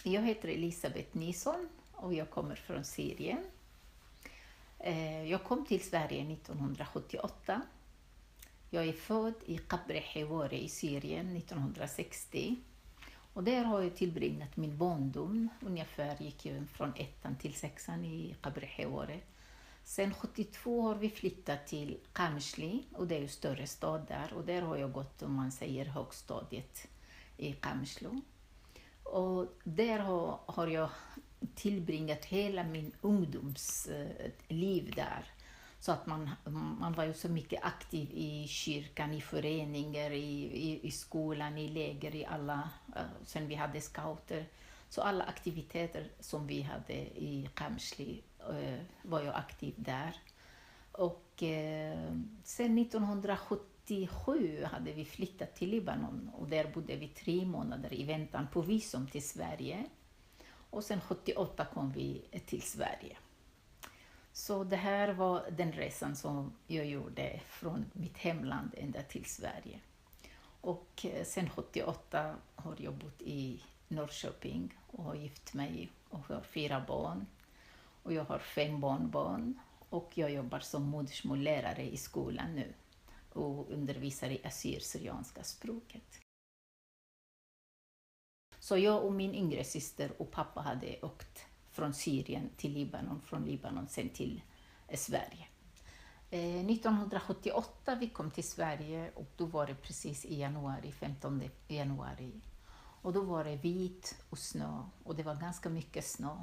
Jag heter Elisabeth Nilsson och jag kommer från Syrien. Jag kom till Sverige 1978. Jag är född i Qabri Hewari i Syrien 1960. Och där har jag tillbringat min barndom. Ungefär gick jag från 1:an till 6:an i Qabri Hewari. Sen 72 har vi flyttat till Qamishli och det är ju större stad där. Och där har jag gått, om man säger, högstadiet i Qamishli. Och där har jag tillbringat hela min ungdomsliv där. Så att man var ju så mycket aktiv i kyrkan, i föreningar, i skolan, i läger, i alla, sen vi hade scouter. Så alla aktiviteter som vi hade i Qamishli var jag aktiv där. Och sen 1977 hade vi flyttat till Libanon och där bodde vi 3 månader i väntan på visum till Sverige. Och sen 78 kom vi till Sverige. Så det här var den resan som jag gjorde från mitt hemland ända till Sverige. Och sen 78 har jag bott i Norrköping och har gift mig och har 4 barn. Och jag har 5 barnbarn och jag jobbar som modersmålslärare i skolan nu och undervisar i assyrisk-syrianska språket. Så jag och min yngre syster och pappa hade åkt från Syrien till Libanon, från Libanon sen till Sverige. 1978 vi kom till Sverige och då var det precis i januari, 15 januari. Och då var det vit och snö och det var ganska mycket snö.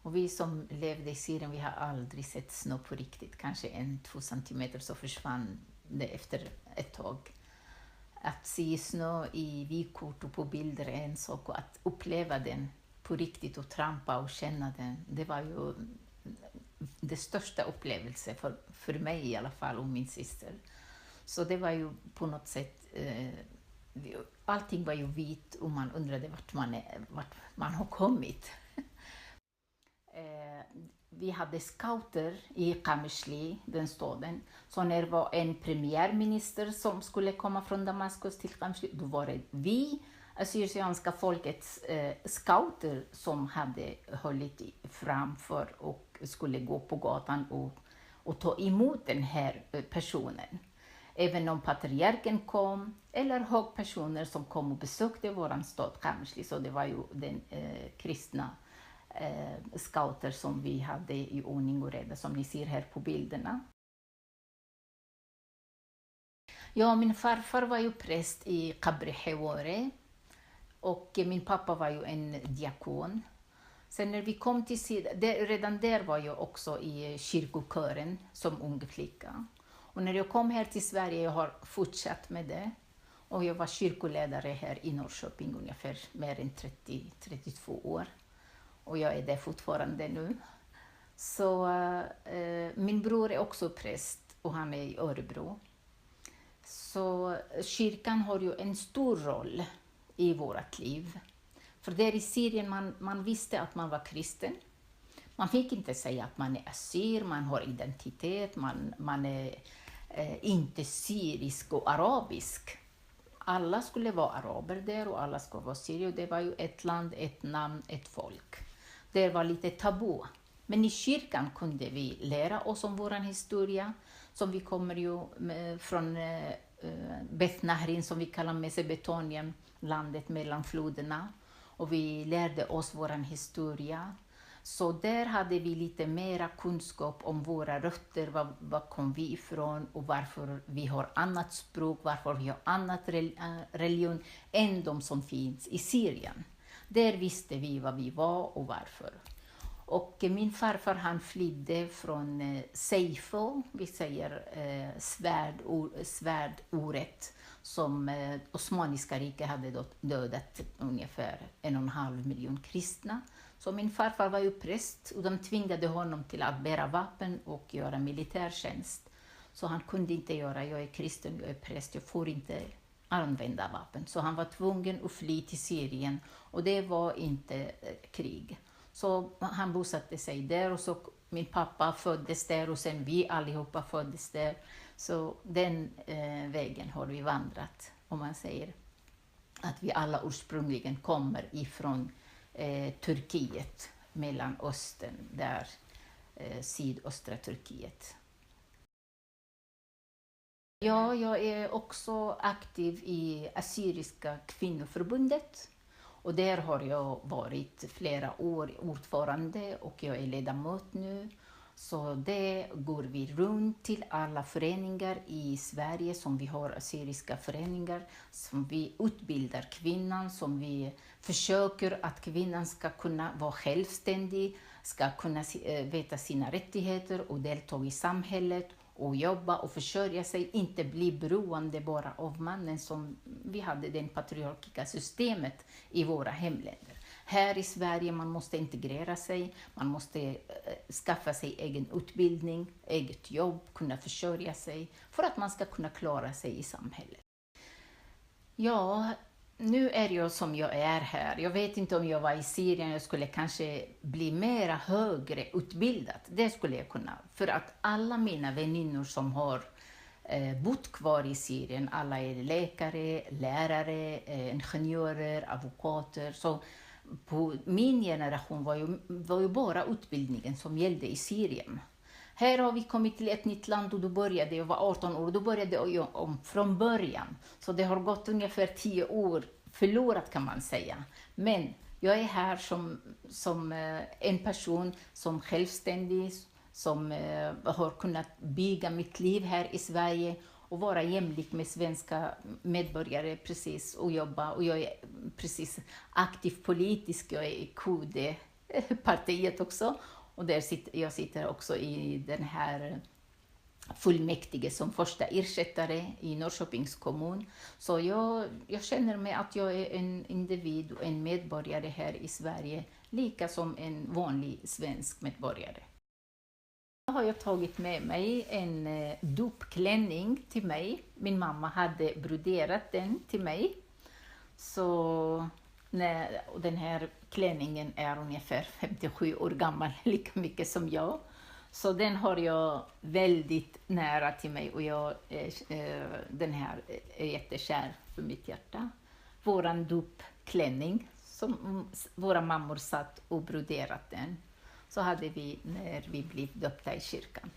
Och vi som levde i Syrien, vi har aldrig sett snö på riktigt. Kanske 1-2 centimeter så försvann det efter ett tag. Att se snö i vykort och på bilder är en sak och att uppleva den på riktigt och trampa och känna den. Det var ju det största upplevelsen för mig i alla fall och min syster. Så det var ju på något sätt, allting var ju vitt och man undrade vart man har kommit. Vi hade scouter i Qamishli, den staden. Så när det var en premiärminister som skulle komma från Damaskus till Qamishli, då var det vi, assyriska folkets scouter, som hade hållit framför och skulle gå på gatan och ta emot den här personen. Även om patriarken kom, eller högpersoner som kom och besökte våran stad Qamishli, så det var ju den kristna scouter som vi hade i ordning och reda, som ni ser här på bilderna. Ja, min farfar var ju präst i Qabri Hewari och min pappa var ju en diakon. Sen när vi kom till redan där var jag också i kyrkokören som ung flicka. Och när jag kom här till Sverige, jag har fortsatt med det. Och jag var kyrkoledare här i Norrköping ungefär mer än 32 år. Och jag är där fortfarande nu. Så min bror är också präst och han är i Örebro. Så kyrkan har ju en stor roll i vårt liv. För där i Syrien man visste att man var kristen. Man fick inte säga att man är assyr, man har identitet, man är inte syrisk och arabisk. Alla skulle vara araber där och alla skulle vara syrier. Det var ju ett land, ett namn, ett folk. Det var lite tabu. Men i kyrkan kunde vi lära oss om vår historia. Som vi kommer ju från Beth Nahrin, som vi kallar Mesopotamien, landet mellan floderna. Och vi lärde oss vår historia. Så där hade vi lite mera kunskap om våra rötter, var kom vi ifrån och varför vi har annat språk, varför vi har annat religion än de som finns i Syrien. Där visste vi vad vi var och varför. Och min farfar, han flydde från Seifo, vi säger svärdordet, som Osmaniska riket hade dödat ungefär 1,5 miljon kristna. Så min farfar var ju präst och de tvingade honom till att bära vapen och göra militärtjänst. Så han kunde inte göra, jag är kristen, jag är präst, jag får inte använda vapen. Så han var tvungen att fly till Syrien och det var inte krig. Så han bosatte sig där och så min pappa föddes där och sen vi allihopa föddes där. Så den vägen har vi vandrat, om man säger att vi alla ursprungligen kommer ifrån Turkiet, Mellanöstern, där sydöstra Turkiet. Ja, jag är också aktiv i Assyriska kvinnoförbundet. Och där har jag varit flera år ordförande och jag är ledamot nu. Så det går vi runt till alla föreningar i Sverige som vi har assyriska föreningar, som vi utbildar kvinnan, som vi försöker att kvinnan ska kunna vara självständig, ska kunna veta sina rättigheter och delta i samhället och jobba och försörja sig, inte bli beroende bara av mannen som vi hade det patriarkiska systemet i våra hemländer. Här i Sverige man måste integrera sig, man måste skaffa sig egen utbildning, eget jobb, kunna försörja sig för att man ska kunna klara sig i samhället. Ja, nu är jag som jag är här. Jag vet inte om jag var i Syrien, jag skulle kanske bli mera högre utbildad. Det skulle jag kunna. För att alla mina väninnor som har bott kvar i Syrien, alla är läkare, lärare, ingenjörer, advokater. Så på min generation var ju bara utbildningen som gällde i Syrien. Här har vi kommit till ett nytt land och då började jag var 18 år och då började jag om från början. Så det har gått ungefär 10 år förlorat kan man säga. Men jag är här som en person som självständig, som har kunnat bygga mitt liv här i Sverige och vara jämlik med svenska medborgare precis och jobba. Och jag är precis aktiv politisk, jag är i KD-partiet också. Och jag sitter också i den här fullmäktige som första ersättare i Norrköpings kommun. Så jag känner mig att jag är en individ och en medborgare här i Sverige, lika som en vanlig svensk medborgare. Jag har tagit med mig en dopklänning till mig. Min mamma hade broderat den till mig. Så den här klänningen är ungefär 57 år gammal, lika mycket som jag. Så den har jag väldigt nära till mig och den här är jättekär för mitt hjärta. Våran dopklänning som våra mammor satt och broderat den. Så hade vi när vi blev döpta i kyrkan.